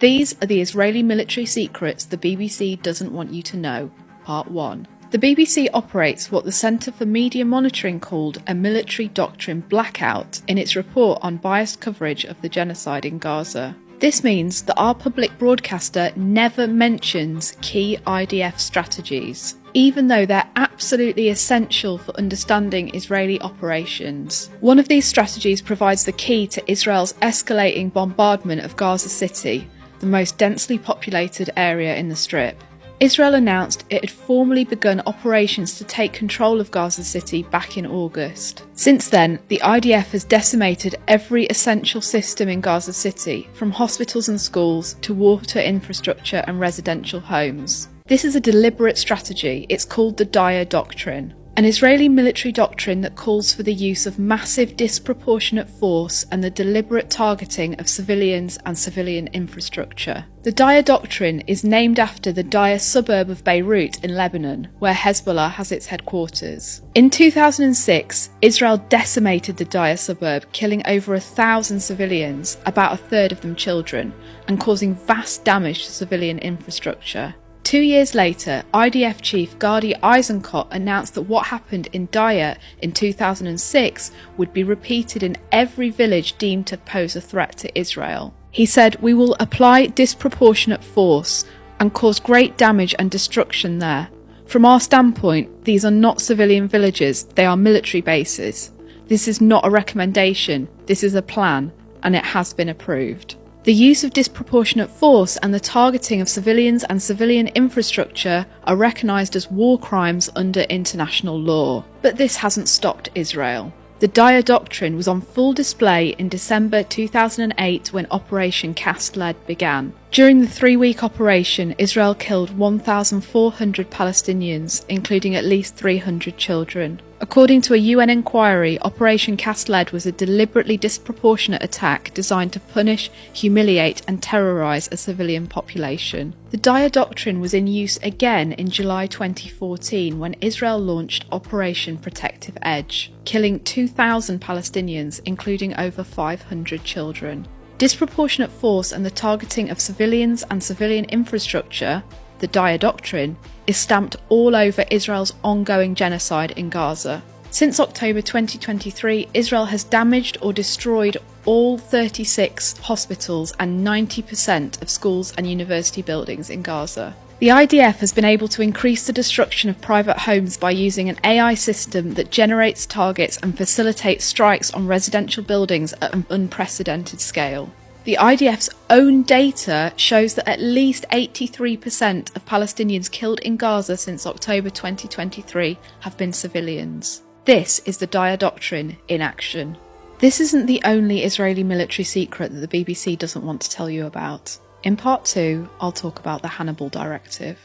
These are the Israeli military secrets the BBC doesn't want you to know. Part 1. The BBC operates what the Centre for Media Monitoring called a military doctrine blackout in its report on biased coverage of the genocide in Gaza. This means that our public broadcaster never mentions key IDF strategies, even though they're absolutely essential for understanding Israeli operations. One of these strategies provides the key to Israel's escalating bombardment of Gaza City, the most densely populated area in the Strip. Israel announced it had formally begun operations to take control of Gaza City back in August. Since then, the IDF has decimated every essential system in Gaza City, from hospitals and schools to water infrastructure and residential homes. This is a deliberate strategy. It's called the Daya Doctrine, an Israeli military doctrine that calls for the use of massive disproportionate force and the deliberate targeting of civilians and civilian infrastructure. The Daya Doctrine is named after the Daya suburb of Beirut in Lebanon, where Hezbollah has its headquarters. In 2006, Israel decimated the Daya suburb, killing over 1,000 civilians, about a third of them children, and causing vast damage to civilian infrastructure. 2 years later, IDF chief Gadi Eisenkot announced that what happened in Daya in 2006 would be repeated in every village deemed to pose a threat to Israel. He said, "We will apply disproportionate force and cause great damage and destruction there. From our standpoint, these are not civilian villages, they are military bases. This is not a recommendation, this is a plan, and it has been approved." The use of disproportionate force and the targeting of civilians and civilian infrastructure are recognised as war crimes under international law. But this hasn't stopped Israel. The Daya Doctrine was on full display in December 2008 when Operation Cast Lead began. During the 3-week operation, Israel killed 1,400 Palestinians, including at least 300 children. According to a UN inquiry, Operation Cast Lead was a deliberately disproportionate attack designed to punish, humiliate and terrorise a civilian population. The Daya Doctrine was in use again in July 2014 when Israel launched Operation Protective Edge, killing 2,000 Palestinians, including over 500 children. Disproportionate force and the targeting of civilians and civilian infrastructure, the Daya Doctrine, is stamped all over Israel's ongoing genocide in Gaza. Since October 2023, Israel has damaged or destroyed all 36 hospitals and 90% of schools and university buildings in Gaza. The IDF has been able to increase the destruction of private homes by using an AI system that generates targets and facilitates strikes on residential buildings at an unprecedented scale. The IDF's own data shows that at least 83% of Palestinians killed in Gaza since October 2023 have been civilians. This is the Daya Doctrine in action. This isn't the only Israeli military secret that the BBC doesn't want to tell you about. In part 2, I'll talk about the Hannibal Directive.